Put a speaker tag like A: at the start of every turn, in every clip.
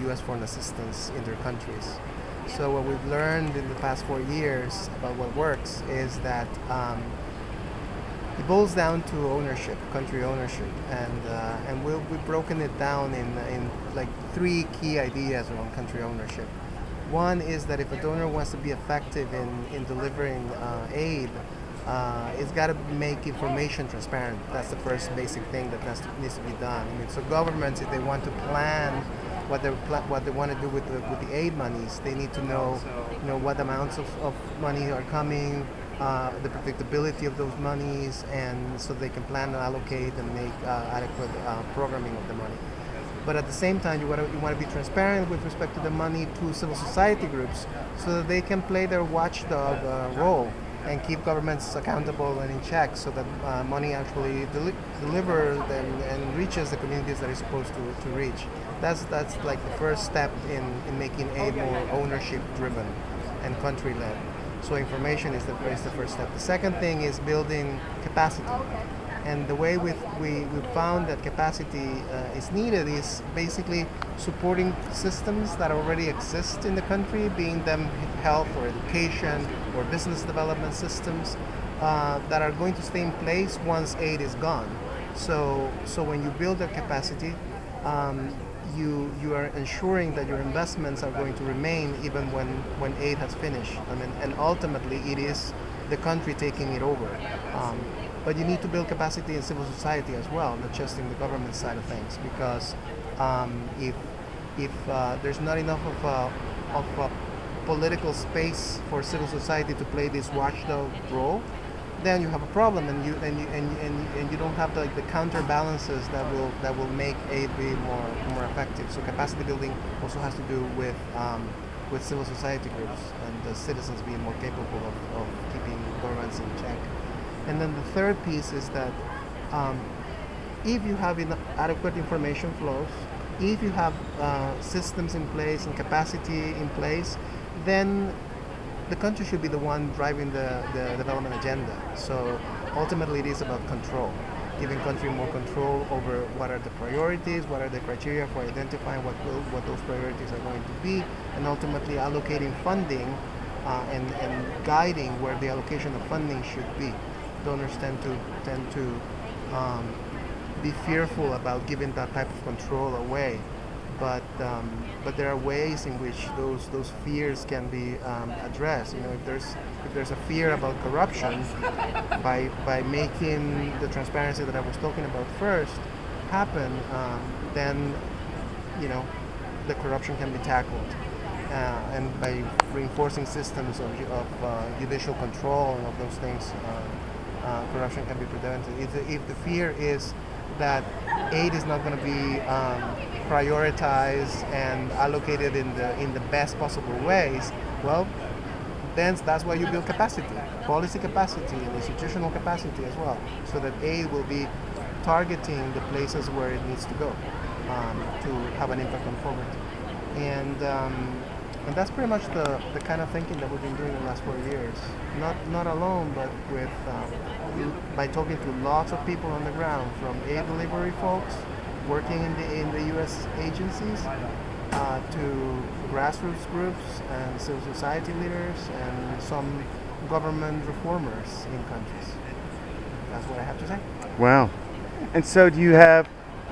A: U.S. foreign assistance in their countries. So what we've learned in the past 4 years about what works is that it boils down to ownership, country ownership, and we've broken it down in like 3 key ideas around country ownership. One is that if a donor wants to be effective in delivering aid, it's got to make information transparent. That's the first basic thing that needs to be done. I mean, so governments, if they want to plan what they want to do with the aid monies, they need to know, what amounts of money are coming, the predictability of those monies, and so they can plan and allocate and make adequate programming of the money. But at the same time, you want to be transparent with respect to the money to civil society groups so that they can play their watchdog role and keep governments accountable and in check so that money actually delivers and reaches the communities that it's supposed to reach. That's like the first step in making aid more ownership driven and country led. So information is the first step. The second thing is building capacity. And the way we found that capacity is needed is basically supporting systems that already exist in the country, being them health or education or business development systems that are going to stay in place once aid is gone. So when you build that capacity, you are ensuring that your investments are going to remain even when aid has finished. I mean, and ultimately it is the country taking it over. But you need to build capacity in civil society as well, not just in the government side of things, because if there's not enough of a political space for civil society to play this watchdog role, then you have a problem, and you don't have the counterbalances that will make aid be more effective. So capacity building also has to do with civil society groups and the citizens being more capable of keeping governments in check. And then the third piece is that if you have adequate information flows, if you have systems in place and capacity in place, then the country should be the one driving the development agenda. So ultimately it is about control, giving country more control over what are the priorities, what are the criteria for identifying what those priorities are going to be, and ultimately allocating funding and guiding where the allocation of funding should be. Donors tend to be fearful about giving that type of control away, but there are ways in which those fears can be addressed. If there's a fear about corruption, by making the transparency that I was talking about first happen, then the corruption can be tackled, and by reinforcing systems of judicial control and of those things. Corruption can be prevented. If the fear is that aid is not going to be prioritized and allocated in the best possible ways, well, then that's why you build capacity, policy capacity and institutional capacity as well, so that aid will be targeting the places where it needs to go to have an impact on poverty. And that's pretty much the kind of thinking that we've been doing in the last 4 years. Not alone, but by talking to lots of people on the ground, from aid delivery folks working in the U.S. agencies to grassroots groups and civil society leaders and some government reformers in countries. That's what I have to say.
B: Wow. And so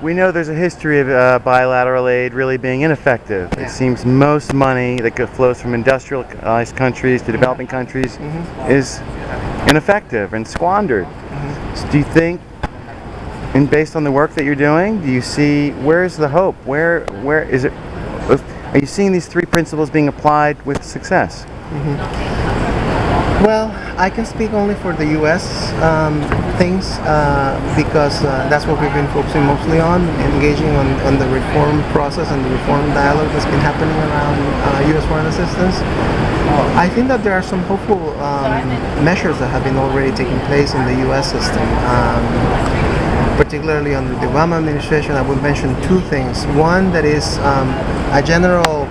B: we know there's a history of bilateral aid really being ineffective.
A: Yeah.
B: It seems most money that flows from industrialized countries to developing countries is ineffective and squandered. So do you think, and based on the work that you're doing, do you see, where's the hope? Where is it? Are you seeing these 3 principles being applied with success?
A: Well, I can speak only for the U.S. Things because that's what we've been focusing mostly on, engaging on the reform process and the reform dialogue that's been happening around U.S. foreign assistance. I think that there are some hopeful measures that have been already taking place in the U.S. system, particularly under the Obama administration. I would mention 2 things. One, that is a general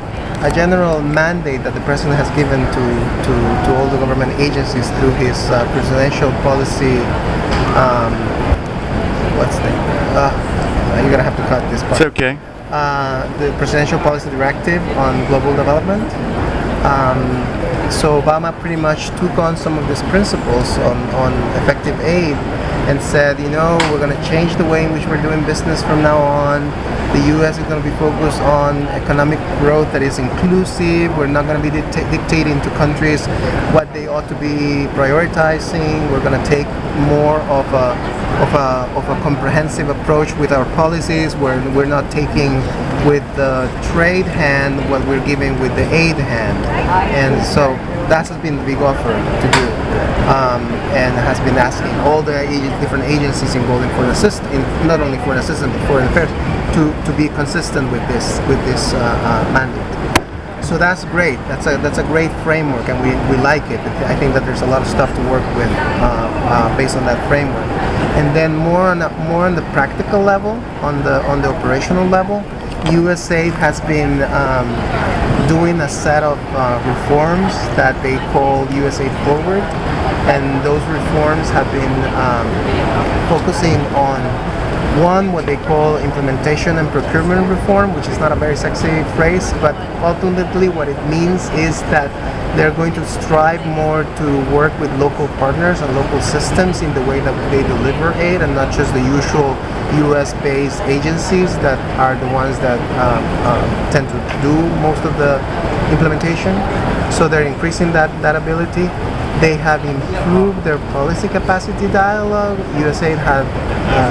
A: mandate that the president has given to all the government agencies through his presidential policy. What's the? You're gonna have to cut this part.
B: It's okay.
A: the Presidential Policy Directive on Global Development. So Obama pretty much took on some of these principles on effective aid and said, we're going to change the way in which we're doing business from now on. The U.S. is going to be focused on economic growth that is inclusive. We're not going to be dictating to countries what they ought to be prioritizing. We're going to take more of a comprehensive approach with our policies, where we're not taking with the trade hand what we're giving with the aid hand. And so that has been the big offer to do, and has been asking all the different agencies involved in foreign assistance, not only foreign assistance but foreign affairs, to be consistent with this mandate. So that's great. That's a great framework, and we like it. I think that there's a lot of stuff to work with based on that framework. And then more on the practical level, on the operational level, USAID has been doing a set of reforms that they call USAID Forward, and those reforms have been focusing on what they call implementation and procurement reform, which is not a very sexy phrase, but ultimately what it means is that they're going to strive more to work with local partners and local systems in the way that they deliver aid, and not just the usual US-based agencies that are the ones that tend to do most of the implementation. So they're increasing that ability. They have improved their policy capacity dialogue. USAID had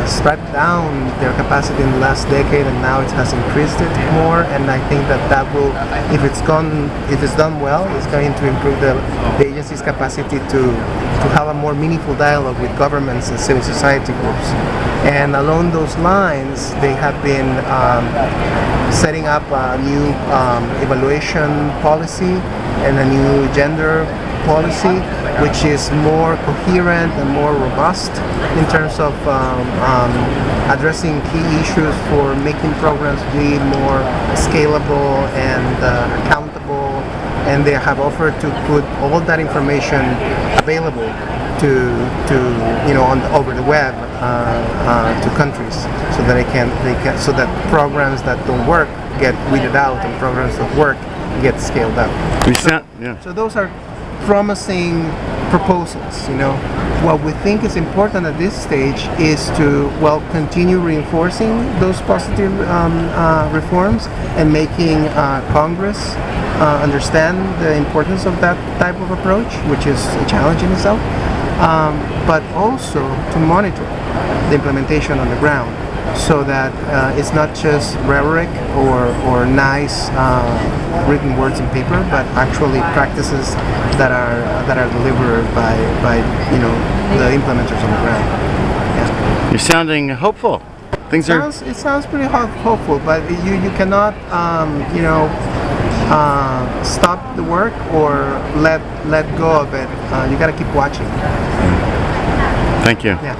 A: strapped down their capacity in the last decade, and now it has increased it more. And I think that will, if it's done well, it's going to improve the agency's capacity to have a more meaningful dialogue with governments and civil society groups. And along those lines, they have been setting up a new evaluation policy and a new gender policy, which is more coherent and more robust in terms of addressing key issues for making programs be more scalable and accountable. And they have offered to put all that information available over the web to countries, so that they can so that programs that don't work get weeded out and programs that work get scaled up. So those are promising proposals. What we think is important at this stage is to continue reinforcing those positive reforms and making Congress understand the importance of that type of approach, which is a challenge in itself, but also to monitor the implementation on the ground, so that it's not just rhetoric or nice written words in paper, but actually practices that are delivered by the implementers on the ground. Yeah.
B: You're sounding hopeful. It
A: sounds pretty hopeful, but you cannot stop the work or let go of it. You got to keep watching.
B: Thank you.
A: Yeah.